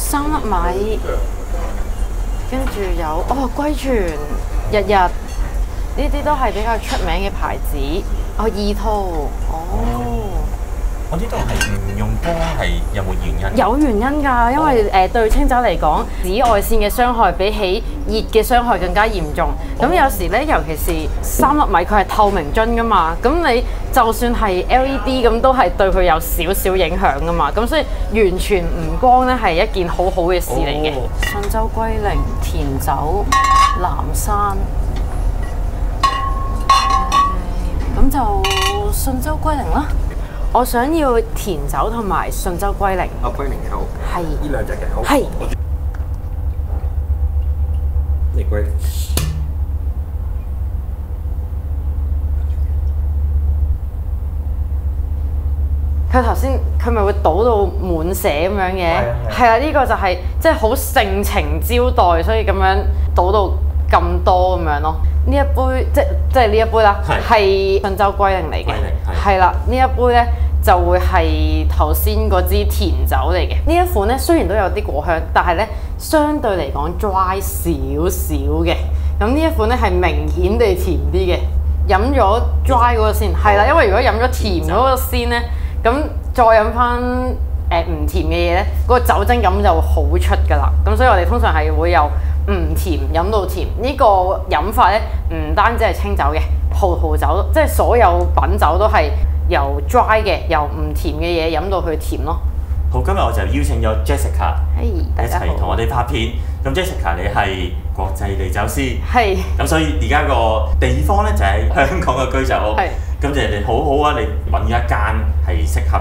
3粒米，跟住有歸泉、日日呢啲都係比較出名嘅牌子。二兔我呢度係唔用光係有冇原因？有原因㗎，因為對清酒嚟講，紫外線嘅傷害比起熱嘅傷害更加嚴重。咁有時咧，尤其是3粒米，佢係透明樽㗎嘛，咁你就算係 LED 咁，都係對佢有少少影響㗎嘛。咁所以完全唔光咧，係一件好好嘅事嚟嘅。信州龜苓、甜酒、藍山，咁就信州龜苓啦。我想要甜酒同埋信州龜苓。龜苓嘅好。係。呢兩隻嘅好。係。你龜苓。佢頭先佢咪會倒到滿瀉咁樣嘅？係啊，呢個就係即係好盛情招待，所以咁樣倒到咁多咁樣咯。呢一杯即係呢一杯啦，係信州龜苓嚟嘅，係啦。呢一杯咧就會係頭先嗰支甜酒嚟嘅。呢一款咧雖然都有啲果香，但係咧相對嚟講 dry 少少嘅。咁呢一款咧係明顯地甜啲嘅。飲咗 dry 嗰個先，係啦，因為如果飲咗甜嗰個先咧，咁再飲翻唔甜嘅嘢咧，嗰個酒精感就會好出㗎啦。咁所以我哋通常係會由唔甜飲到甜，呢個飲法咧唔單止係清酒嘅，葡萄酒即係所有品酒都係由 dry 嘅，由唔甜嘅嘢飲到去甜咯。好，今日我就邀請咗 Jessica 一齊同我哋拍片。咁 Jessica 你係國際唎酒師，係。咁所以而家個地方咧就喺香港嘅居酒屋。係。咁就你好好啊！你揾咗一間係適合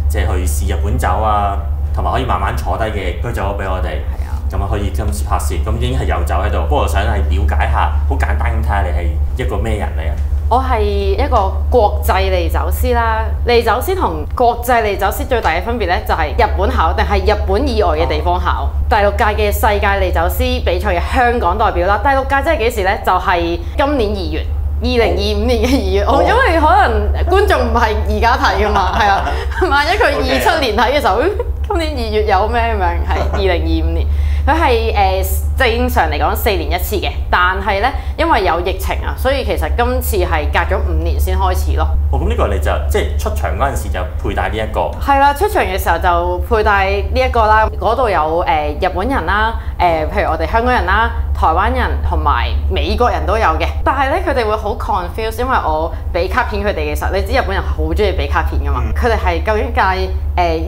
即係去試日本酒啊，同埋可以慢慢坐低嘅居酒屋俾我哋。係啊。咁啊可以今次拍攝，咁已經係有酒喺度。不過我想係了解下，好簡單咁睇下你係一個咩人嚟啊？我係一個國際唎酒師啦。唎酒師同國際唎酒師最大嘅分別咧，就係日本考定係日本以外嘅地方考。第6屆嘅世界唎酒師比賽嘅香港代表啦。第6屆即係幾時咧？就係今年2月。2025年嘅2月，因為可能觀眾唔係而家睇㗎嘛，係啊，萬一佢27年睇嘅時候，今年2月有咩名？係2025年，佢係正常嚟講4年1次嘅，但係咧因為有疫情啊，所以其實今次係隔咗5年先開始咯。咁呢個你就即係出場嗰陣時就佩戴呢一個。係啦，出場嘅時候就佩戴呢一個啦。嗰度有日本人啦，譬如我哋香港人啦、台灣人同埋美國人都有嘅。但係咧佢哋會好 confuse， 因為我俾卡片佢哋嘅時候，你知日本人好中意俾卡片㗎嘛。佢哋係究竟介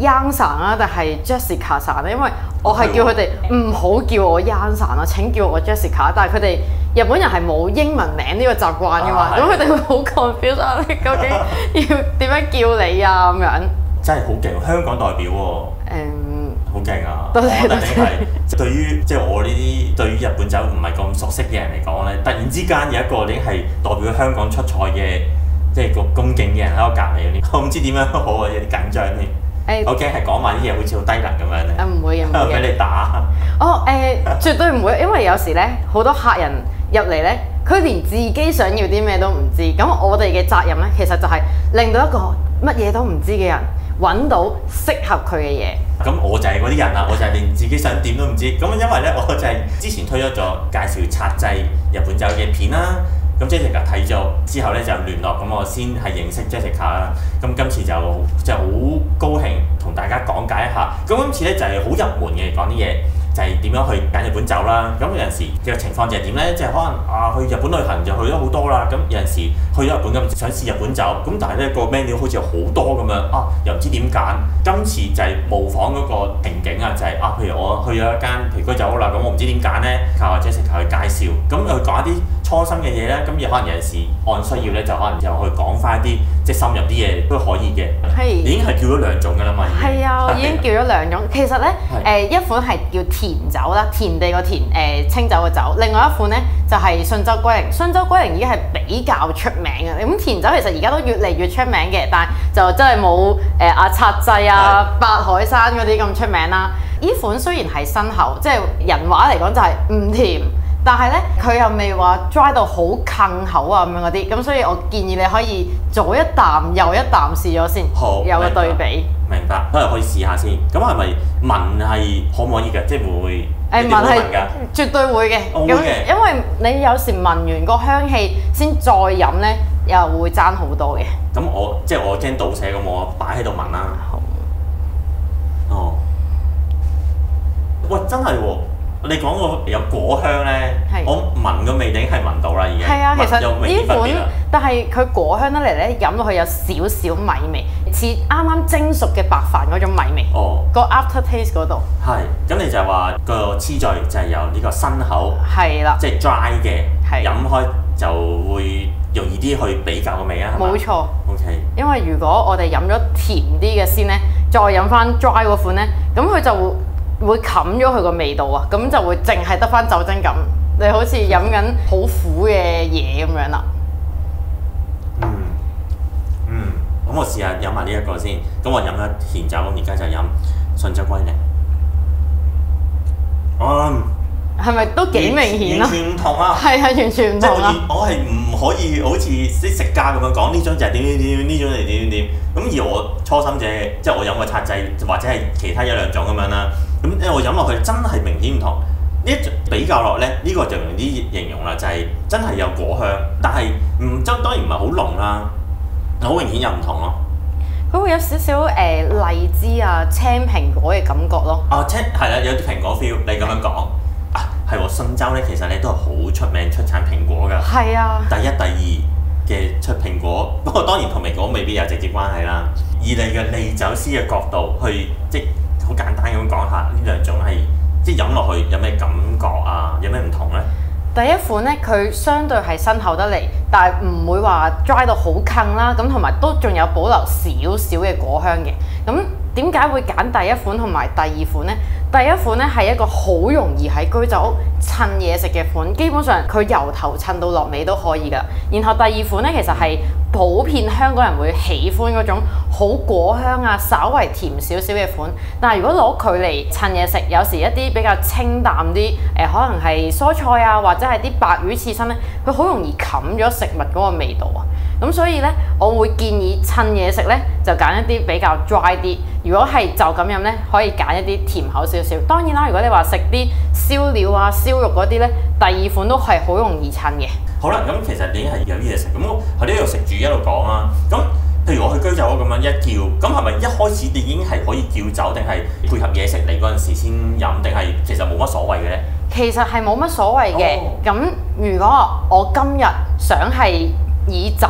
Yang さん啊定係 Jessica さん咧？因為我係叫佢哋唔好叫我 Yang さん啊，請叫我 Jessica。但係佢哋日本人係冇英文名呢個習慣㗎嘛，咁佢哋會好 confuse 啊！你究竟要點樣叫你啊？咁樣真係好勁，香港代表喎。好勁啊！多謝多謝。係對於即係我呢啲對於日本酒唔係咁熟悉嘅人嚟講咧，突然之間有一個已經係代表香港出賽嘅，即係個咁勁嘅人喺我隔離嗰啲，我唔知點樣好啊，有啲緊張添。我驚係講埋啲嘢好似好低能咁樣咧。唔會嘅，唔會嘅。俾你打。絕對唔會，因為有時咧好多客人入嚟咧，佢連自己想要啲咩都唔知。咁我哋嘅責任咧，其實就係令到一個乜嘢都唔知嘅人揾到適合佢嘅嘢。咁我就係嗰啲人啦，我就係連自己想點都唔知。咁因為咧，我就係之前推咗介紹拆製日本酒嘅片啦。咁 Jessica 睇咗之後咧就聯絡，咁我先係認識 Jessica 啦。咁今次就好高興同大家講解一下。咁今次咧就係好入門嘅講啲嘢，就係點樣去揀日本酒啦。咁有陣時嘅情況就係點咧？即係可能去日本旅行就去咗好多啦。咁有陣時去咗日本咁想試日本酒，咁但係咧個 menu 好似有好多咁樣又唔知點揀。今次就係模仿嗰個情景啊，就係譬如我去咗一間居酒屋啦，咁我唔知點揀咧，靠 Jessica 去介紹，咁又講一啲初心嘅嘢咧，咁亦可能有陣時按需要咧，就可能又去講翻啲即係深入啲嘢都可以嘅。係已經係叫咗2種㗎啦嘛。係啊，我已經叫咗2種。其實咧一款係叫甜酒啦，田地個田，清酒個酒。另外一款咧就係信州龜苓。信州龜苓已經係比較出名嘅。咁甜酒其實而家都越嚟越出名嘅，但係就真係冇拆製白海山嗰啲咁出名啦。呢款雖然係新口，即係人話嚟講就係唔甜，但係咧佢又未話 dry 到好近口啊咁樣嗰啲，咁所以我建議你可以左一啖右一啖試咗先，好有個對比。明白，可能可以試下先。咁係咪聞係可唔可以嘅？即係會唔會？聞係絕對會嘅。咁因為你有時聞完個香氣先再飲咧，又會爭好多嘅。咁我驚倒瀉，咁我擺喺度聞啦。好。哦。喂，真係喎！你講個有果香咧，我聞個味已經係聞到啦，已經。係啊，其實呢款，但係佢果香得嚟咧，飲落去有少少米味，似啱啱蒸熟嘅白飯嗰種米味。哦。個 after taste 嗰度。係，咁你就係話個次序就係由呢個新口，係啦，即係 dry 嘅，飲開就會容易啲去比較個味啊。冇錯。OK。因為如果我哋飲咗甜啲嘅先咧，再飲翻 dry 嗰款咧，咁佢就會冚咗佢個味道啊，咁就會淨係得翻酒精感，你好似飲緊好苦嘅嘢咁樣啦。咁我試下飲埋呢一個先。咁我飲咗甜酒，咁而家就飲順州龜苓。係咪都幾明顯啊？完全唔同啊！係完全唔同啊！我係唔可以好似啲食家咁樣講呢種就係點點點，呢種係點點點。咁而我初心者，即係我飲個拆劑或者係其他一兩種咁樣啦。咁因為我飲落去真係明顯唔同。呢比較落咧，呢個就用啲形容啦，就係真係有果香，但係當然唔係好濃啦，好明顯又唔同咯。佢會有少少荔枝啊、青蘋果嘅感覺咯。係啦，有啲蘋果 feel， 你咁樣講。係喎，信州咧其實咧都係好出名出產蘋果㗎。係啊。第一、第二嘅出蘋果，不過當然同蘋果未必有直接關係啦。以你嘅唎酒師嘅角度去，即係好簡單咁講下呢兩種係即係飲落去有咩感覺啊？有咩唔同咧？第一款咧，佢相對係新口得嚟，但係唔會話 dry 到好近啦。咁同埋都仲有保留少少嘅果香嘅。咁點解會揀第一款同埋第二款呢？第一款咧係一個好容易喺居酒屋襯嘢食嘅款，基本上佢由頭襯到落尾都可以㗎。然後第二款咧其實係普遍香港人會喜歡嗰種好果香啊，稍為甜少少嘅款。但係如果攞佢嚟襯嘢食，有時一啲比較清淡啲，可能係蔬菜啊，或者係啲白魚刺身咧，佢好容易冚咗食物嗰個味道啊。咁所以咧，我會建議襯嘢食咧就揀一啲比較 dry 啲。如果係就咁飲咧，可以揀一啲甜口少少。當然啦，如果你話食啲燒料啊、燒肉嗰啲咧，第二款都係好容易襯嘅。好啦，咁其實已經係有啲嘢食，咁我喺呢度食住一路講啦。咁譬如我去居酒屋咁樣一叫，咁係咪一開始你已經係可以叫酒，定係配合嘢食嚟嗰陣時先飲，定係其實冇乜所謂嘅咧？其實係冇乜所謂嘅。咁如果我今日想係以酒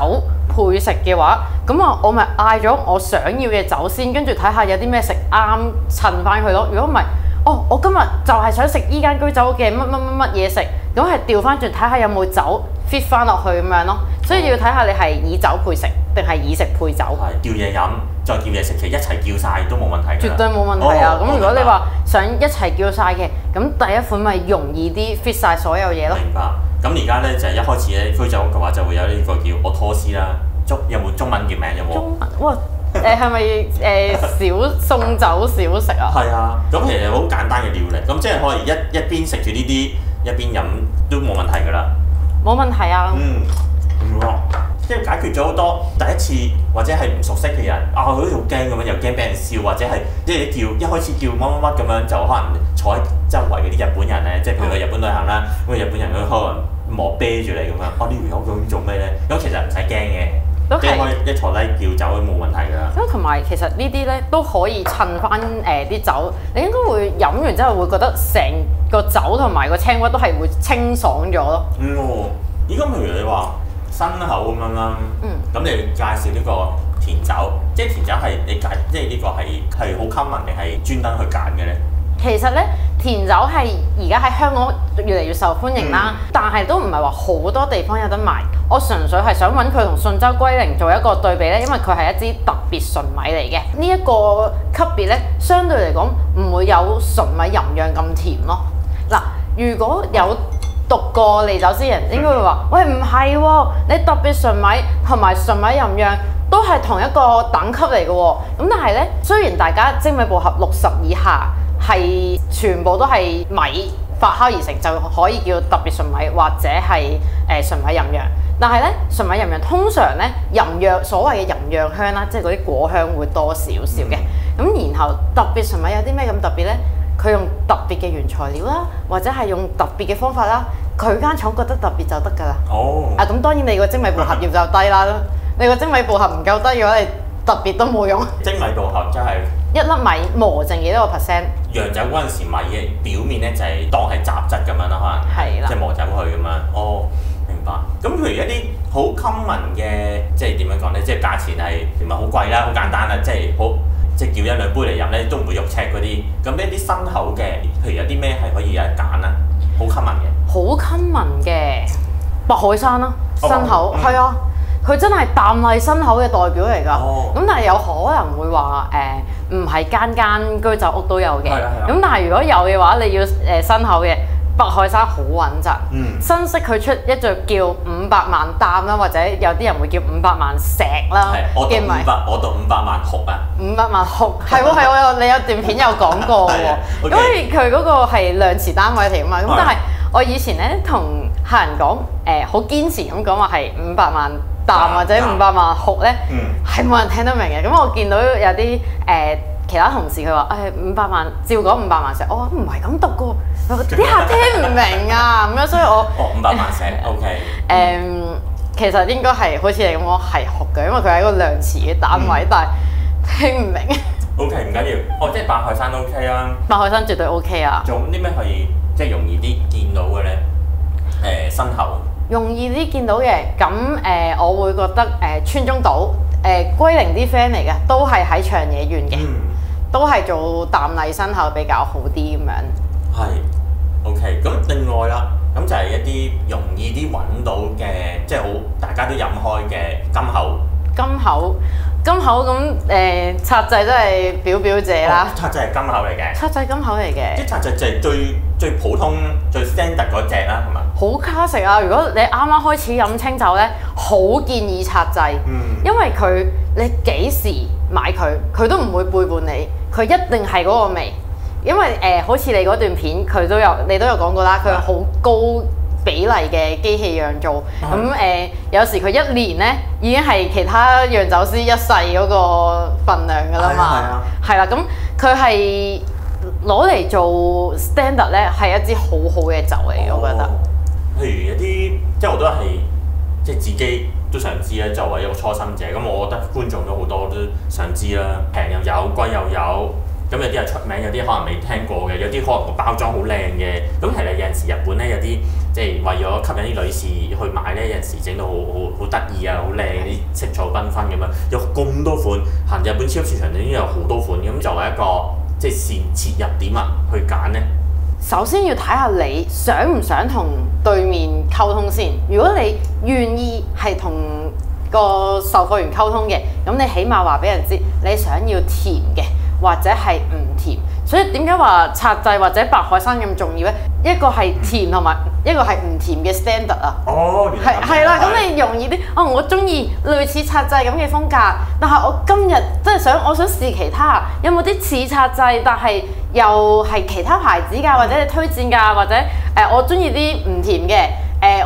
配食嘅話，咁我咪嗌咗我想要嘅酒先，跟住睇下有啲咩食啱襯翻佢咯。如果唔係，我今日就係想食依間居酒屋嘅乜嘢食，咁係調翻轉睇下有冇酒 fit 翻落去咁樣咯。所以要睇下你係以酒配食定係以食配酒。係叫嘢飲，再叫嘢食，其實一齊叫晒都冇問題。絕對冇問題啊！咁如果你話想一齊叫晒嘅，咁第一款咪容易啲 fit 晒所有嘢咯。明白。咁而家咧就係一開始咧居酒屋嘅話就會有呢個叫我拖絲啦。有冇中文叫名？有冇？中文哇！係咪小送酒小食啊？係啊，咁其實好簡單嘅料理，咁即係可以一邊食住呢啲，一邊飲都冇問題㗎啦。冇問題啊。即係解決咗好多第一次或者係唔熟悉嘅人佢好似好驚咁樣，又驚俾人笑，或者係即係一開始叫乜乜乜咁樣，就可能坐喺周圍嗰啲日本人咧，即係譬如去日本旅行啦，咁日本人佢可能摸啤住你咁樣，呢條友究竟做咩咧？咁其實唔使驚嘅。即係可以一坐低叫酒都冇問題㗎。咁同埋其實呢啲咧都可以襯翻啲酒，你應該會飲完之後會覺得成個酒同埋個青瓜都係會清爽咗咯。咦咁譬如你話新口咁樣啦，咁你介紹呢個甜酒，即係甜酒係你即係呢個係好 common 定係專登去揀嘅咧？其實咧，甜酒係而家喺香港越嚟越受歡迎啦，但係都唔係話好多地方有得賣。我純粹係想揾佢同順州龜苓做一個對比咧，因為佢係一支特別純米嚟嘅。呢一個級別咧，相對嚟講唔會有純米吟釀咁甜咯。嗱，如果有讀過唎酒師人，應該會話：喂，唔係喎，你特別純米同埋純米吟釀都係同一個等級嚟嘅喎。咁但係咧，雖然大家精米步合60以下，係全部都係米發酵而成，就可以叫特別純米或者係純米吟釀。但係咧，純米吟釀通常咧吟釀所謂嘅吟釀香啦，即係嗰啲果香會多少少嘅。咁然後特別純米有啲咩咁特別咧？佢用特別嘅原材料啦，或者係用特別嘅方法啦，佢間廠覺得特別就得㗎啦。哦。啊，咁當然你個精米步合要就低啦。你個精米步合唔夠低嘅話，你特別都冇用。精米步合真係一粒米磨剩幾多個 %？釀酒嗰陣時米嘅表面咧就係當係雜質咁樣啦，可能係啦，即係磨走佢咁樣。哦，明白。咁譬如一啲好 common 嘅，即係點樣講咧？即係價錢係唔係好貴啦，好簡單啦，即係好即係叫一兩杯嚟飲咧都唔會肉赤嗰啲。咁呢啲新口嘅，譬如有啲咩係可以有得揀啊？好 common 嘅。好 common 嘅白海山啦，新口係啊。佢真係淡麗新口嘅代表嚟㗎，咁但係有可能會話唔係間間居酒屋都有嘅，咁但係如果有嘅話，你要新口嘅白海山好穩陣，新式佢出一隻叫500萬擔啦，或者有啲人會叫500萬石啦嘅米，我讀500萬石啊，500萬石係喎係喎，你有段片有講過喎，因為佢嗰個係量詞單位嚟㗎嘛，咁但係我以前咧同客人講好堅持咁講話係500萬擔或者500萬石咧，係冇人聽得明嘅。咁我見到有啲其他同事佢話500萬，照講500萬石，我話唔係咁讀噶，啲客聽唔明啊咁樣，所以我500萬石 OK。其實應該係好似你咁講係學嘅，因為佢係一個量詞嘅單位，但係聽唔明。OK 唔緊要，即係白海山 OK 啊。白海山絕對 OK 啊。仲有啲咩可以即係容易啲見到嘅咧？新口。容易啲見到嘅，咁我會覺得川中島龜苓啲 friend 嚟嘅，都係喺長野縣嘅，都係做淡麗新口比較好啲咁樣。係 OK，咁另外啦，咁就係一啲容易啲揾到嘅，即係好大家都飲開嘅甘口。甘口咁拆製都係表表姐啦。拆製係甘口嚟嘅。拆製甘口嚟嘅。啲拆製就係最普通最 standard 嗰隻啦，係嘛？好 classic啊！如果你啱啱開始飲清酒咧，好建議拆製，因為佢你幾時買佢都唔會背叛你，佢一定係嗰個味。因為好似你嗰段片，你都有講過啦，佢好高比例嘅機器釀造，咁有時佢1年咧已經係其他釀酒師一世嗰個份量㗎啦嘛，係啦，咁佢係攞嚟做 standard 咧，係一支好好嘅酒嚟嘅，我覺得。譬如有啲即係我都係即係自己都想知啦，作為一個初心者，咁我覺得觀眾都好多都想知啦，平又有，貴又有。咁有啲係出名，有啲可能未聽過嘅，有啲可能個包裝好靚嘅。咁其實有陣時日本咧有啲即係為咗吸引啲女士去買咧，有陣時整到好得意啊，好靚啲色彩繽紛咁樣，有咁多款。行日本超級市場已經有好多款，咁作為一個即係線切入點啊，去揀咧。首先要睇下你想唔想同對面溝通先。如果你願意係同個售貨員溝通嘅，咁你起碼話俾人知你想要甜嘅。或者係唔甜，所以點解話拆製或者白海山咁重要咧？一個係甜同埋一個係唔甜嘅 standard 啊。哦，係啦，咁你容易啲。我中意類似拆製咁嘅風格，但係我今日真係我想試其他，有冇啲似拆製但係又係其他牌子㗎，或者你推薦㗎，或者我中意啲唔甜嘅。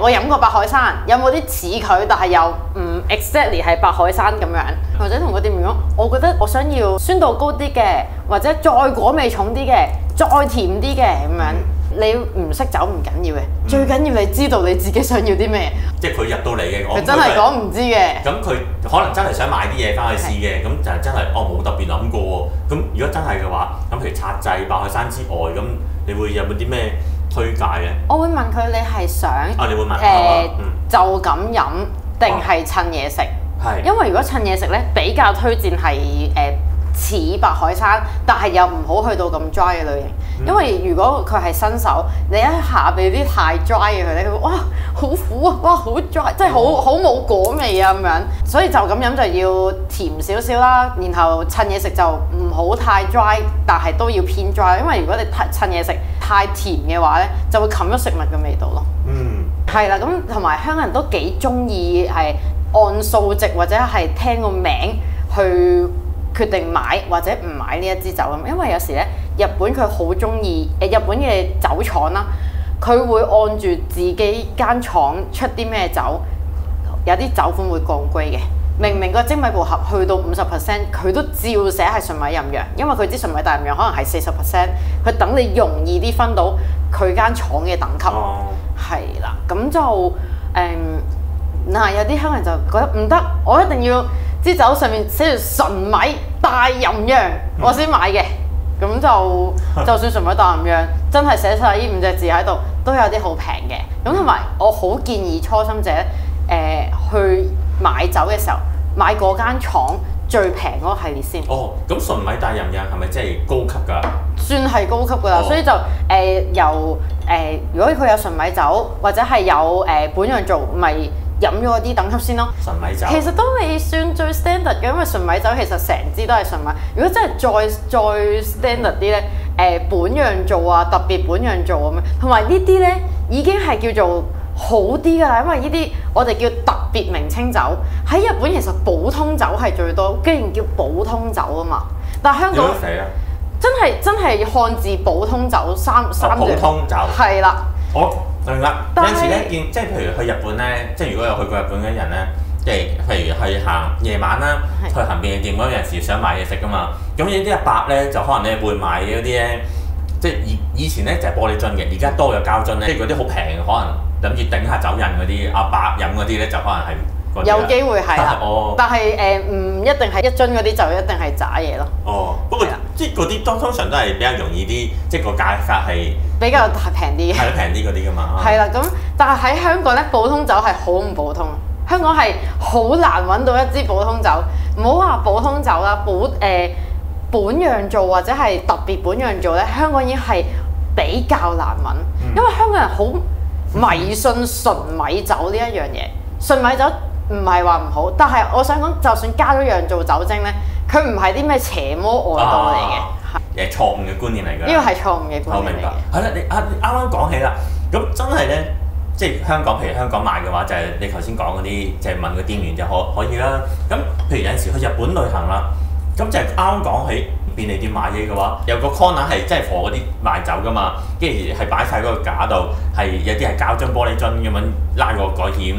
我飲過白海山，有冇啲似佢，但係又唔 exactly 係白海山咁樣？或者同個店員講，我覺得我想要酸度高啲嘅，或者再果味重啲嘅，再甜啲嘅咁樣。你唔識酒唔緊要嘅，最緊要你知道你自己想要啲咩。即係佢入到嚟嘅，佢真係講唔知嘅。咁佢可能真係想買啲嘢翻去試嘅，咁就係真係冇特別諗過喎。咁如果真係嘅話，咁譬如拆製白海山之外，咁你會有冇啲咩推介嘅？我會問佢你係想你會問就咁飲定係趁嘢食？係。因為如果趁嘢食咧，比較推薦係似白海山，但係又唔好去到咁 dry 嘅類型。因為如果佢係新手，你一下俾啲太 dry 嘅佢咧，佢會哇好苦啊，哇好 dry，即係好冇果味啊咁樣。所以就咁飲就要甜少少啦，然後趁嘢食就唔好太 dry，但係都要偏 dry。因為如果你趁嘢食太甜嘅話咧，就會冚咗食物嘅味道咯。係啦，咁同埋香港人都幾中意係按數值或者係聽個名去決定買或者唔買呢一支酒咁，因為有時咧日本佢好中意日本嘅酒廠啦，佢會按住自己間廠出啲咩酒，有啲酒款會降歸嘅。明明個精米步合去到50%，佢都照寫係純米吟釀，因為佢知純米大吟釀可能係40%，佢等你容易啲分到佢間廠嘅等級。係啦，咁就有啲香港人就覺得唔得，我一定要支酒上面寫住純米大吟釀，我先買嘅。咁就算純米大吟釀真係寫晒呢5隻字喺度，都有啲好平嘅。咁同埋我好建議初心者去買酒嘅時候，買嗰間廠最平嗰個系列先。哦，咁純米大吟釀係咪真係高級㗎？算係高級㗎啦，所以就由如果佢有純米酒或者係有本釀造，咪飲咗嗰啲等級先咯。純米酒其實都未算最 standard 嘅，因為純米酒其實成支都係純米。如果真係再 standard 啲咧，本釀造啊，特別本釀造咁樣，同埋呢啲咧已經係叫做好啲㗎啦，因為呢啲我哋叫特別名稱酒。喺日本其實普通酒係最多，既然叫普通酒啊嘛。但係香港真係漢字普通酒三隻。普通酒係啦。我明啦。有陣時咧見，即係譬如去日本咧，即係如果有去過日本嘅人咧，即係譬如去行夜晚啦，去行便利店嗰陣時想買嘢食㗎嘛。咁有啲阿伯咧就可能咧會買嗰啲咧，即係以前咧就係玻璃樽嘅，而家多咗膠樽咧，即係嗰啲好平嘅可能。諗住頂下酒癮嗰啲阿伯飲嗰啲咧，就可能係有機會係啦。但係唔一定係一樽嗰啲就一定係渣嘢咯。哦，不過即係嗰啲通常都係比較容易啲，即係個價格係比較平啲嘅。係平啲嗰啲㗎嘛。係啦，咁但係喺香港咧，普通酒係好唔普通。香港係好難揾到一支普通酒，唔好話普通酒啦，本釀造或者係特別本釀造咧，香港已經係比較難揾，因為香港人好迷信純米酒呢一樣嘢。純米酒唔係話唔好，但係我想講，就算加咗釀造酒精咧，佢唔係啲咩邪魔外道嚟嘅，錯誤嘅觀念嚟㗎。呢個係錯誤嘅觀念。我明白。係啦，你啱啱講起啦，咁真係咧，即係香港，譬如香港買嘅話，就係你頭先講嗰啲，就係問個店員就可以啦。咁譬如有陣時去日本旅行啦，咁就係啱啱講起便利店買嘢嘅話，有個 corner 係真係貨嗰啲賣酒㗎嘛，跟住係擺晒嗰個架度，係有啲係膠樽、玻璃樽咁樣拉個蓋險。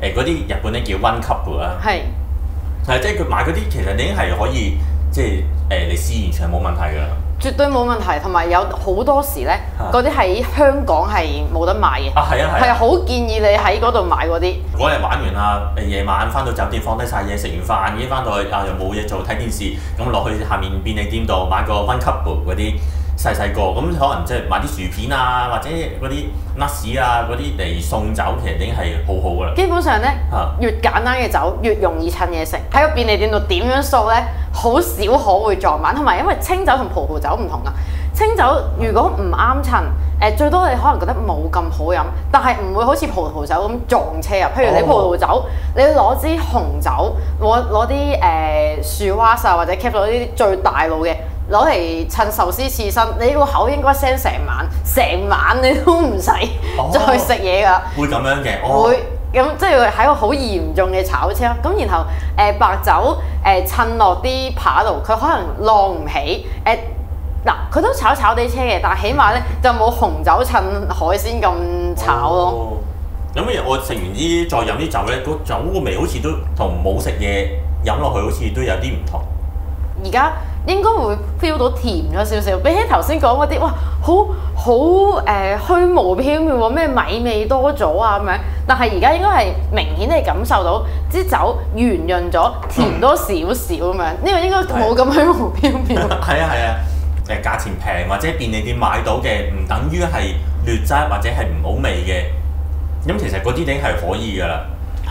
嗰啲日本咧叫 one cup 㗎啦，係即係佢買嗰啲其實你已經係可以即係你試完全係冇問題㗎啦，絕對冇問題。同埋有好多時咧，嗰啲喺香港係冇得買嘅。係好建議你喺嗰度買嗰啲。嗰日玩完啦，夜晚翻到酒店放低晒嘢，食完飯已經翻到去又冇嘢做睇電視，咁落去下面便利店度買個 one cup 嗰啲。細個咁可能即係買啲薯片啊，或者嗰啲 nuts 啊嗰啲嚟送酒，其實已經係好好㗎啦。基本上咧，越簡單嘅酒越容易趁嘢食。喺個便利店度點樣掃咧，好少可會撞板。同埋因為清酒同葡萄酒唔同啊，清酒如果唔啱襯，最多你可能覺得冇咁好飲，但係唔會好似葡萄酒咁撞車啊。譬如你葡萄酒，你攞支紅酒，攞啲樹蛙沙或者 cap 咗啲最大路嘅。攞嚟襯壽司刺身，你個口應該腥成晚你都唔使再食嘢㗎。會咁樣嘅，會咁即係喺個好嚴重嘅炒車。咁然後白酒襯落啲扒度，佢可能晾唔起。嗱，佢都炒地車嘅，但係起碼咧就冇紅酒襯海鮮咁炒咯。咁我食完啲再飲啲酒咧，個酒個味好似都同冇食嘢飲落去好似都有啲唔同。而家應該會 feel 到甜咗少少，比起頭先講嗰啲，哇，好虛無縹緲喎，咩米味多咗啊咁樣。但係而家應該係明顯地感受到支酒圓潤咗，甜多少少咁樣。呢個應該冇咁虛無縹緲。係啊，價錢平或者便利店買到嘅，唔等於係劣質或者係唔好味嘅。咁其實嗰啲已經係可以㗎啦，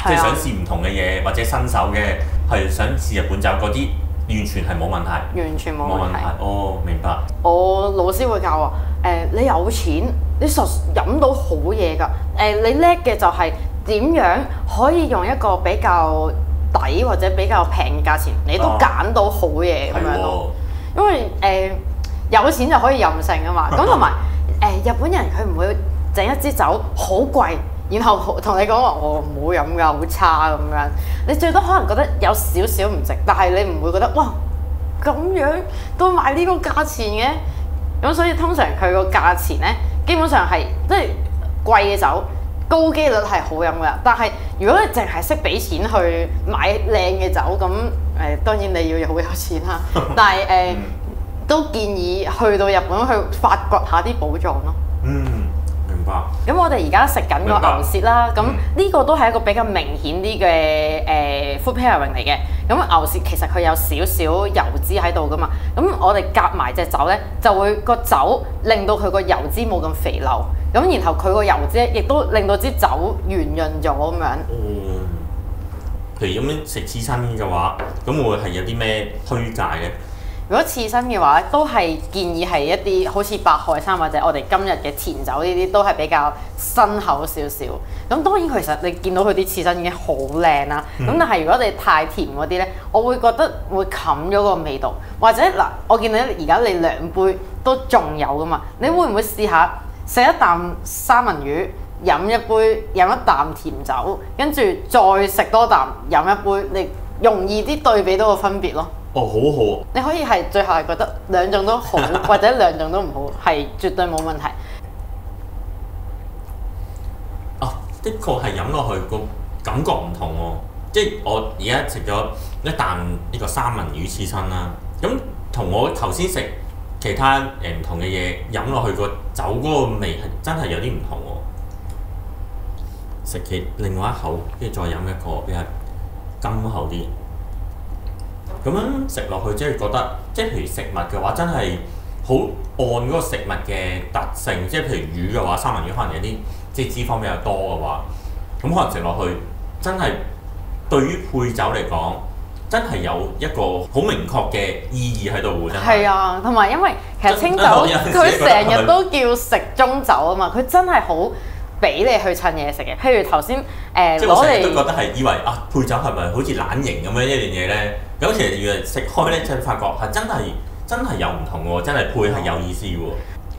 即係想試唔同嘅嘢或者新手嘅係想試日本酒嗰啲。完全係冇問題，完全冇問題。哦，明白。我老師會教我，你有錢，你實飲到好嘢㗎。你叻嘅就係點樣可以用一個比較抵或者比較平嘅價錢，你都揀到好嘢咁樣咯。因為有錢就可以任性啊嘛。咁同埋日本人佢唔會整一支酒好貴。然後同你講話，我唔好飲㗎，好差咁樣。你最多可能覺得有少少唔值，但係你唔會覺得哇咁樣都買呢個價錢嘅。咁所以通常佢個價錢咧，基本上係即係貴嘅酒，高機率係好飲㗎。但係如果你淨係識俾錢去買靚嘅酒，咁當然你要好有錢啦。但係都建議去到日本去發掘下啲寶藏咯。明白。咁我哋而家食緊個牛舌啦，咁呢個都係一個比較明顯啲嘅food pairing 嚟嘅。咁牛舌其實佢有少少油脂喺度噶嘛，咁我哋夾埋隻酒咧，就會個酒令到佢個油脂冇咁肥溜，咁然後佢個油脂亦都令到支酒圓潤咗咁樣。譬如咁樣食刺身嘅話，咁會係有啲咩推介嘅？如果刺身嘅話，都係建議係一啲好似白海山或者我哋今日嘅甜酒呢啲，都係比較辛口少少。咁當然其實你見到佢啲刺身已經好靚啦。咁但係如果你太甜嗰啲咧，我會覺得會冚咗個味道。或者嗱，我見到而家你兩杯都仲有噶嘛，你會唔會試下食一啖三文魚，飲一啖甜酒，跟住再食多啖飲一杯，你容易啲對比到個分別咯。好好。你可以係最後係覺得兩種都好，或者兩種都唔好，係絕對冇問題。的確係飲落去個感覺唔同喎。即係我而家食咗一啖呢個三文魚刺身啦，咁同我頭先食其他唔同嘅嘢飲落去個酒嗰個味係真係有啲唔同喎。食其另外一口，跟住再飲一個比較甘口啲。咁樣食落去，即係覺得，即係譬如食物嘅話，真係好按嗰個食物嘅特性。即係譬如魚嘅話，三文魚可能有啲即係脂肪比較多嘅話，咁可能食落去真係對於配酒嚟講，真係有一個好明確嘅意義喺度喎。真係。係啊，同埋因為其實清酒佢成日都叫食中酒啊嘛，佢真係好俾你去襯嘢食嘅。譬如頭先即係我成日都覺得係以為配酒係咪好似懶型咁樣一樣嘢咧？咁其實原來食開咧，就發覺係真係有唔同喎，真係配係有意思喎。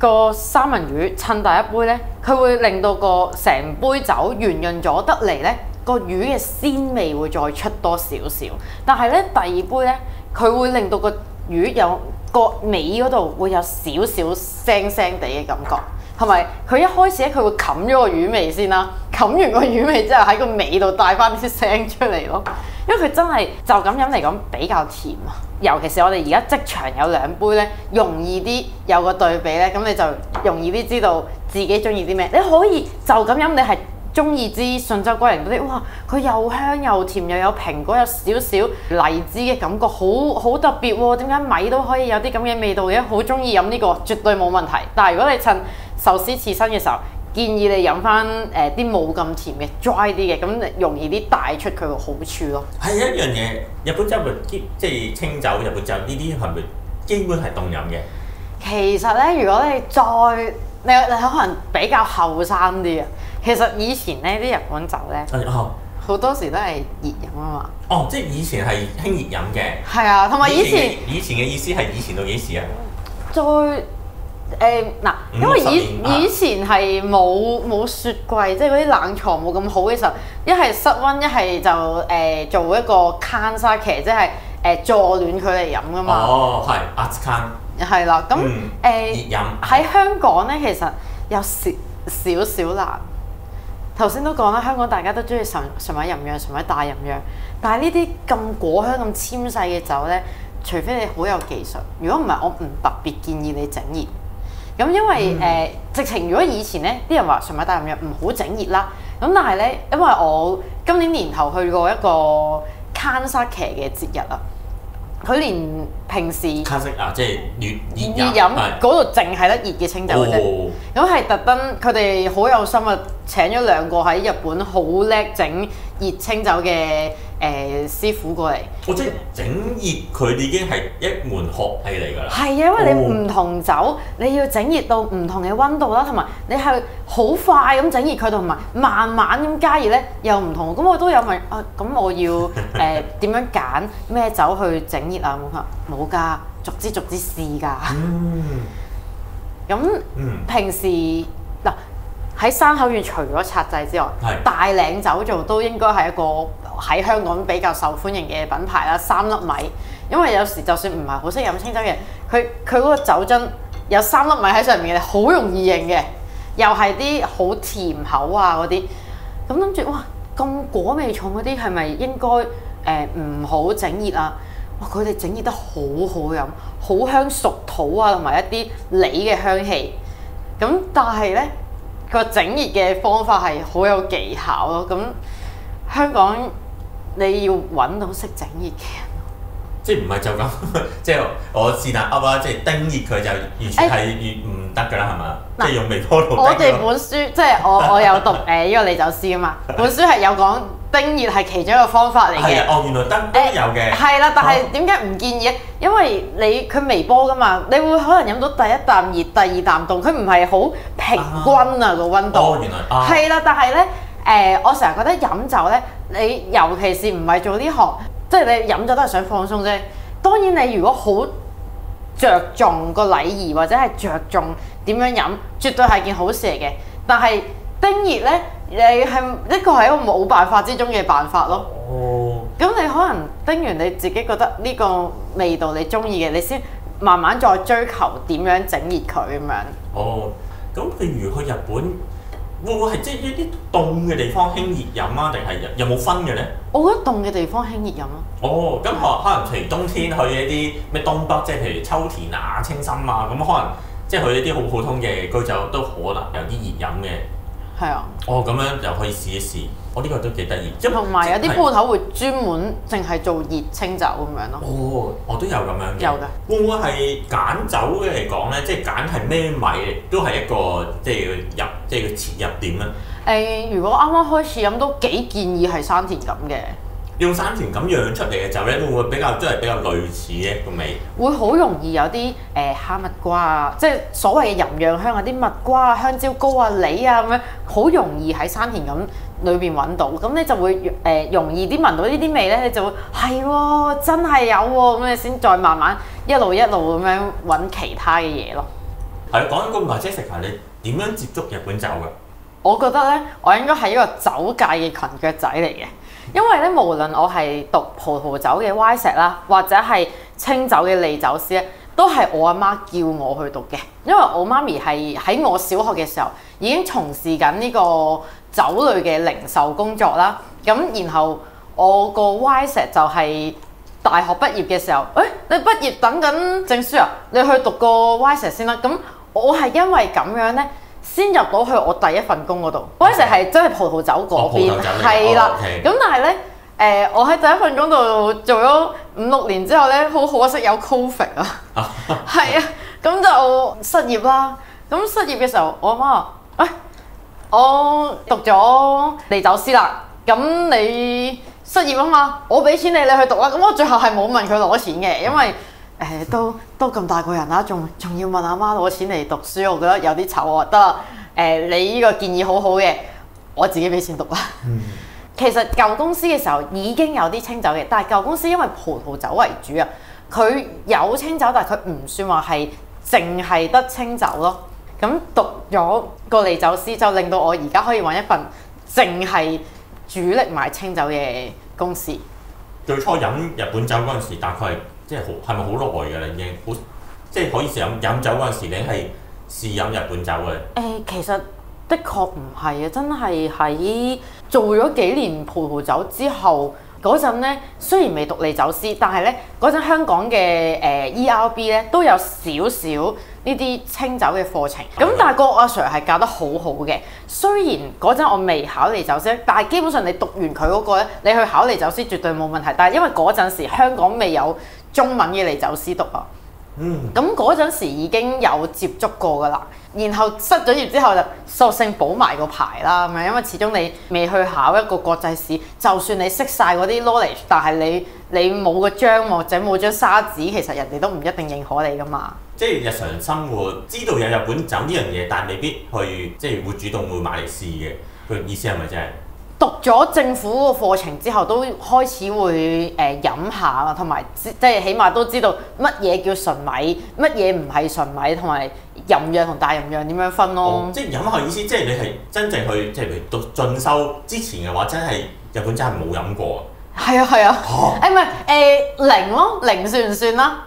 個三文魚襯第一杯咧，佢會令到個成杯酒圓潤咗得嚟咧，個魚嘅鮮味會再出多少少。但係咧第二杯咧，佢會令到個魚有個尾嗰度會有少少腥腥地嘅感覺。同埋佢一開始咧，佢會冚咗個魚味先啦，冚完個魚味之後喺個尾度帶翻啲聲出嚟咯。因為佢真係就咁飲嚟講比較甜啊，尤其是我哋而家即場有兩杯咧，容易啲有個對比咧，咁你就容易啲知道自己中意啲咩。你可以就咁飲，你係中意支順州龜苓嗰啲，哇！佢又香又甜，又有蘋果，有少少荔枝嘅感覺，好特別喎。點解米都可以有啲咁嘅味道嘅？好中意飲呢個，絕對冇問題。但係如果你趁壽司刺身嘅時候，建議你飲翻啲冇咁甜嘅 dry 啲嘅，咁容易啲帶出佢個好處咯。係一樣嘢，日本酒即係清酒、日本酒呢啲係咪基本係凍飲嘅？其實咧，如果你你可能比較後生啲啊，其實以前咧啲日本酒咧，好多時都係熱飲啊嘛。即係以前係興熱飲嘅。係啊，同埋以前嘅意思係以前到幾時啊？因為以前係冇雪櫃，即係嗰啲冷藏冇咁好嘅時候，一係室溫，一係就做一個 kan sake，即係助暖佢嚟飲噶嘛。係 atsukan。係啦，咁熱飲喺香港咧，其實有少少難。頭先都講啦，香港大家都中意純米吟釀、純米大吟釀，但係呢啲咁果香、咁纖細嘅酒咧，除非你好有技術，如果唔係，我唔特別建議你整熱。咁因為直情如果以前咧，啲人話純米大吟釀唔好整熱啦。咁但係咧，因為我今年年頭去過一個 kan sake嘅節日啊，佢連平時即係熱飲嗰度淨係得熱嘅清酒嘅啫。咁係特登，佢哋好有心啊，請咗兩個喺日本好叻整熱清酒嘅師傅過嚟。即係整熱佢已經係一門學藝嚟㗎啦。係啊，因為你唔同酒，你要整熱到唔同嘅溫度啦，同埋你係好快咁整熱佢，同埋慢慢咁加熱咧又唔同。咁我都有問咁我要點樣揀咩酒去整熱啊？冇㗎，逐支試㗎。咁平時嗱喺山口縣除咗拆製之外，大嶺酒造都應該係一個喺香港比較受歡迎嘅品牌啦。3粒米，因為有時就算唔係好識飲清酒嘅，佢嗰個酒樽有3粒米喺上面嘅，好容易認嘅，又係啲好甜口啊嗰啲。咁諗住哇，咁果味重嗰啲係咪應該唔好整熱啊？哇！佢哋整熱得好好飲，好香熟土啊，同埋一啲梨嘅香氣。咁但係咧，個整熱嘅方法係好有技巧咯。咁香港你要揾到識整熱嘅人，即係唔係就咁，即係我是但噏啦，即係叮熱佢就完全係唔得㗎啦，係嘛？即係用微波爐。我哋本書即係我有讀呢個利酒師啊嘛，本書係有講。叮熱係其中一個方法嚟嘅。哦，原來都有嘅。係啦，但係點解唔建議？因為佢微波噶嘛，你會可能飲到第一啖熱，第二啖凍，佢唔係好平均啊個溫度。哦，原來。係啦，但係咧，我成日覺得飲酒咧，你尤其是唔係做呢行，即係你飲酒都係想放鬆啫。當然你如果好着重個禮儀或者係着重點樣飲，絕對係件好事嚟嘅。但係叮熱咧。你係呢個係一個冇辦法之中嘅辦法咯。哦。咁你可能叮完你自己覺得呢個味道你中意嘅，你先慢慢再追求點樣整熱佢咁樣。哦。咁譬如去日本，會唔會係即係一啲凍嘅地方興熱飲啊？定係有冇分嘅咧？我覺得凍嘅地方興熱飲咯。哦。咁可能譬如冬天去一啲咩東北，即係譬如秋田啊、青森啊，咁可能即係去一啲好普通嘅居酒都可能有啲熱飲嘅。係啊！哦，咁樣就可以試一試，我呢個都幾得意。同埋有啲鋪頭會專門淨係做熱清酒咁樣咯。哦，我都有咁樣嘅。有㗎。會唔會係揀酒嘅嚟講咧？即係揀係咩米，都係一個即係個切入點咧？如果啱啱開始飲都幾建議係山田錦嘅。用山田咁釀出嚟嘅酒咧，會唔會比較都係比較類似嘅個味？會好容易有啲蝦蜜瓜啊，即係所謂嘅吟釀香啊，啲蜜瓜啊、香蕉膏啊、梨啊咁樣，好容易喺山田咁裏邊揾到。咁你就會容易啲聞到呢啲味咧，你就會係喎，真係有喎，咁你先再慢慢一路咁樣揾其他嘅嘢咯。係講緊咁耐 Jessica，你點樣接觸日本酒㗎？我覺得咧，我應該係一個酒界嘅裙腳仔嚟嘅。因為咧，無論我係讀葡萄酒嘅 Y 啦，或者係清酒嘅利酒師咧，都係我阿媽叫我去讀嘅。因為我媽咪係喺我小學嘅時候已經從事緊呢個酒類嘅零售工作啦。咁然後我個 Y 就係大學畢業嘅時候，你畢業等緊證書啊，你去讀個 Y 先啦。咁我係因為咁樣咧，先入到去我第一份工嗰度，嗰陣時係真係葡萄酒嗰邊，係啦。咁但係咧，我喺第一份工度做咗5-6年之後咧，好可惜有 Covid 啊，係啊，咁就失業啦。咁失業嘅時候，我阿媽話：我讀咗利酒師啦，咁你失業啊嘛，我俾錢你去讀啦。咁我最後係冇問佢攞錢嘅，因為都咁大個人啦，仲要問阿媽攞錢嚟讀書，我覺得有啲醜。我得啦，你呢個建議好好嘅，我自己俾錢讀啦。其實舊公司嘅時候已經有啲清酒嘅，但係舊公司因為葡萄酒為主啊，佢有清酒，但係佢唔算話係淨係得清酒咯。咁讀咗個利酒師，就令到我而家可以揾一份淨係主力賣清酒嘅公司。最初飲日本酒嗰陣時，大概即係係咪好耐㗎啦？已經好即係可以飲酒嗰陣時，你係試飲日本酒嘅？其實的確唔係啊，真係喺做咗幾年葡萄酒之後嗰陣咧，雖然未讀利酒師，但係咧嗰陣香港嘅ERB 咧都有少少呢啲清酒嘅課程。咁但係個阿 Sir 係教得好好嘅。雖然嗰陣我未考利酒師，但係基本上你讀完佢嗰個咧，你去考利酒師絕對冇問題。但係因為嗰陣時香港未有中文嘅利酒師讀啊，咁嗰陣時已經有接觸過噶啦。然後失咗業之後就索性補埋個牌啦，咁樣，因為始終你未去考一個國際試，就算你識晒嗰啲 knowledge，但係你冇個章或者冇張沙紙，其實人哋都唔一定認可你噶嘛。即係日常生活知道有日本酒呢樣嘢，但係未必去即係會主動會買嚟試嘅。佢意思係咪真係？讀咗政府個課程之後，都開始會飲下啦，同埋即係起碼都知道乜嘢叫純米，乜嘢唔係純米，同埋吟釀同大吟釀點樣分咯。即係飲下意思，即係你係真正去即係譬如讀進修之前嘅話，真係日本真係冇飲過。係啊係啊，唔係零咯，零算唔算啦？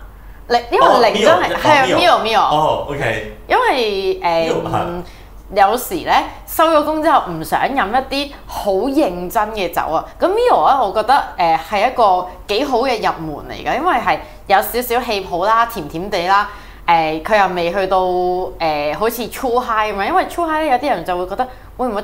因為零真係啊 Mio。哦 OK。因為有時咧收咗工之後唔想飲一啲好認真嘅酒啊，咁 Mio 咧我覺得係一個幾好嘅入門嚟㗎，因為係有少少氣泡啦，甜甜地啦，佢又未去到好似 True High 咁樣，因為 True High 咧有啲人就會覺得會唔會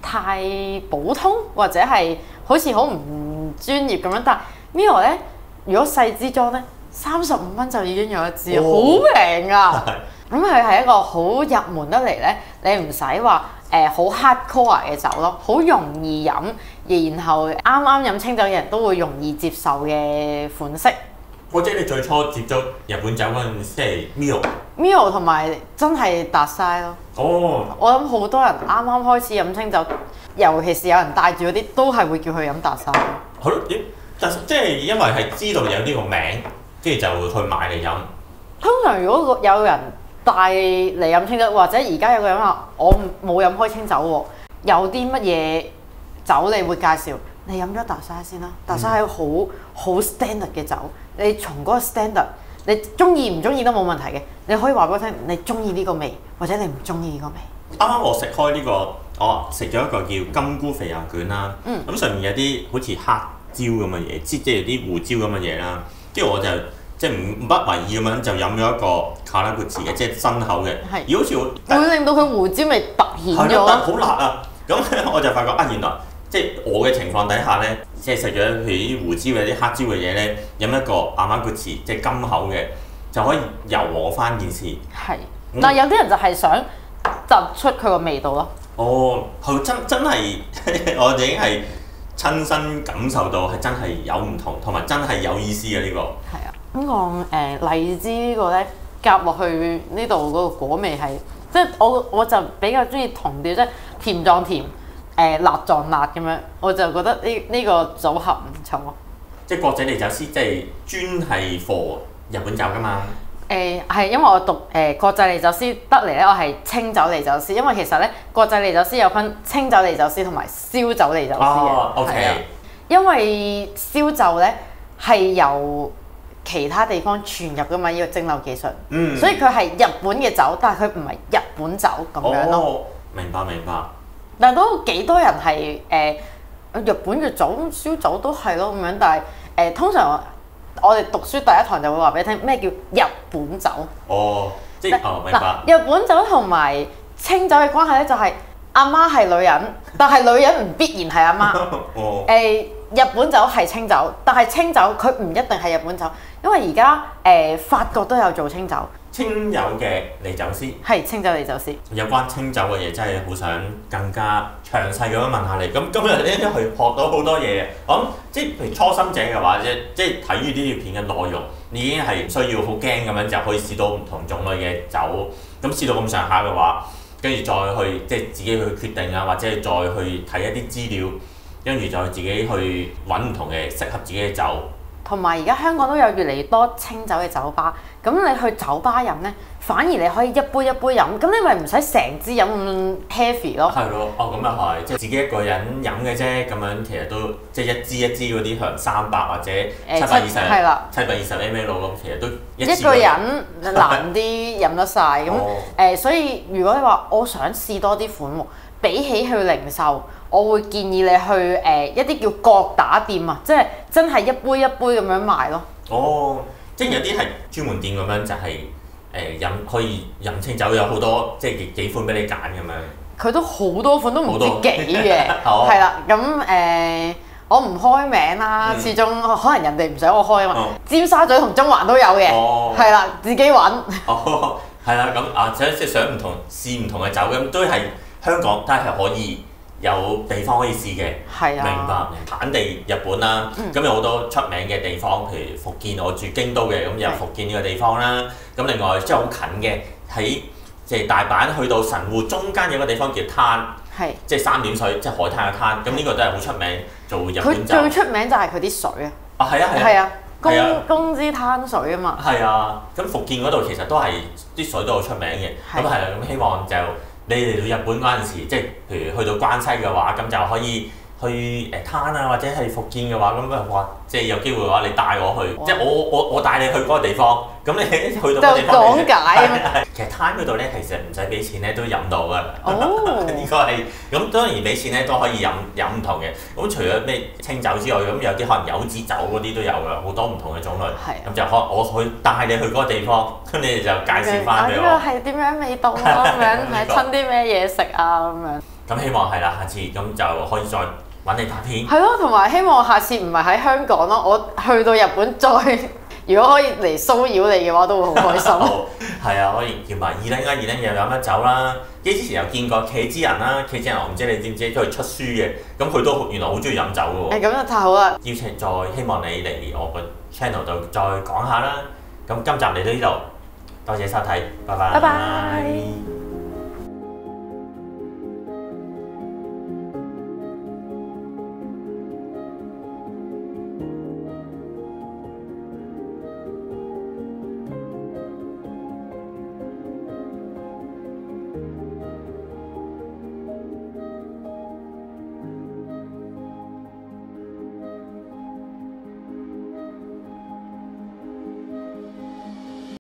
太普通或者係好似好唔專業咁樣，但係 Mio 咧如果細支裝咧35蚊就已經有一支，好平啊！咁佢係一個好入門得嚟咧，你唔使話好 hardcore 嘅酒咯，好容易飲，然後啱啱飲清酒嘅人都會容易接受嘅款式。或者你最初接觸日本酒嗰陣時，即係 Mio 同埋真係達晒咯。哦，我諗好多人啱啱開始飲清酒，尤其是有人帶住嗰啲，都係會叫佢飲達晒。好咯，即係因為係知道有呢個名，跟住就會去買嚟飲。通常如果有人帶嚟飲清酒，或者而家有個人話我冇飲開清酒喎，有啲乜嘢酒你會介紹？你飲咗達晒先啦，達晒係好 standard 嘅酒，你從嗰個 standard， 你中意唔中意都冇問題嘅，你可以話俾我聽，你中意呢個味，或者你唔中意呢個味。啱啱我食開呢個，我食咗一個叫金菇肥牛卷啦，咁上面有啲好似黑椒咁嘅嘢，即係啲胡椒咁嘅嘢啦，跟住我就即係唔不為意咁樣就飲咗一個卡拉古茨嘅，即係新口嘅，而好似會令到佢胡椒味突顯咗，好辣啊！咁我就發覺啊，原來即係我嘅情況底下咧，即係食咗譬如啲胡椒嘅啲黑椒嘅嘢咧，飲一個阿瑪古茨即係金口嘅，就可以柔和翻件事。係，但係有啲人就係想突出佢個味道咯。哦，係真係我哋已經係親身感受到係真係有唔同，同埋真係有意思嘅呢個。係啊。咁個荔枝呢個咧夾落去呢度嗰個果味係，即係我就比較中意同調，即係甜撞甜，辣撞辣咁樣，我就覺得呢個組合唔錯。即係國際唎酒師，即係專係 for 日本酒㗎嘛？係因為我讀國際唎酒師得嚟咧，我係清酒唎酒師，因為其實咧國際唎酒師有分清酒唎酒師同埋燒酒唎酒師嘅。OK。因為燒酒咧係由其他地方傳入㗎嘛，呢個蒸餾技術，所以佢係日本嘅酒，但係佢唔係日本酒咁樣咯。明白。但係都幾多人係日本嘅酒燒酒都係咯咁樣，但係通常我哋讀書第一堂就會話俾你聽咩叫日本酒。即係明白。日本酒同埋清酒嘅關係咧，就係阿媽係女人，但係女人唔必然係阿媽。日本酒係清酒，但係清酒佢唔一定係日本酒，因為而家法國都有做清酒。清酒嘅唎酒師係清酒唎酒師。有關清酒嘅嘢真係好想更加詳細咁樣問下你。咁今日咧去學到好多嘢。我諗即係譬如初心者嘅話，即係睇住呢條片嘅內容，已經係唔需要好驚咁樣就可以試到唔同種類嘅酒。咁試到咁上下嘅話，跟住再去即係自己去決定啊，或者係再去睇一啲資料。跟住就自己去揾唔同嘅適合自己嘅酒，同埋而家香港都有越嚟越多清酒嘅酒吧。咁你去酒吧飲咧，反而你可以一杯一杯飲，咁你咪唔使成支飲咁 heavy 咯。係咯，咁又係，即係自己一個人飲嘅啫。咁樣其實都即係一支嗰啲可能300或者720 ml 咁，其實都一個人難啲飲得晒。咁所以如果你話我想試多啲款喎，比起去零售，我會建議你去一啲叫角打店啊，即係真係一杯一杯咁樣賣咯。即係有啲係專門店咁樣，就係可以飲清酒，有好多即係幾款俾你揀咁樣。佢都好多款，都唔知幾嘅。係啦，咁我唔開名啦，始終可能人哋唔想我開啊嘛。尖沙咀同中環都有嘅，係啦，自己揾。係啦，咁即係想試唔同嘅酒咁，都係香港，但係可以有地方可以試嘅。係啊，明白。產地日本啦，咁有好多出名嘅地方，譬如福建，我住京都嘅，咁有福建呢個地方啦。咁另外即係好近嘅，喺即係大阪去到神戶中間有個地方叫灘，即係三點水，即係海灘嘅灘。咁呢個都係好出名做日本酒。佢最出名就係佢啲水啊！係啊，公之灘水啊嘛。係啊，咁福建嗰度其實都係啲水都好出名嘅。咁係啦，咁希望就你嚟到日本嗰陣時，即係譬如去到關西嘅話，咁就可以去灘啊，或者係福建嘅話，咁啊哇，即係有機會嘅話，你帶我去，即係我帶你去嗰個地方，咁你去到嗰個地方，就講解其實灘嗰度咧，其實唔使俾錢咧都飲到㗎。呢個係咁當然俾錢咧都可以飲唔同嘅。咁除咗咩清酒之外，咁有啲可能柚子酒嗰啲都有㗎，好多唔同嘅種類。咁就我去帶你去嗰個地方，咁你哋就介紹翻俾我。呢個係點樣味道啊？咁樣係吞啲咩嘢食啊？咁樣。咁希望係啦，下次咁就可以再揾你拍片。係咯，同埋希望下次唔係喺香港咯，我去到日本再，如果可以嚟騷擾你嘅話，都會好開心。係啊，可以叫埋二拎又飲得酒啦。之前有見過企之人啦，企之人我唔知你知唔知，佢出書嘅，咁佢都原來好中意飲酒嘅喎。咁就太好啦！邀請再希望你嚟我個 channel 度再講下啦。咁今集嚟到呢度，多謝收睇，拜拜。拜拜。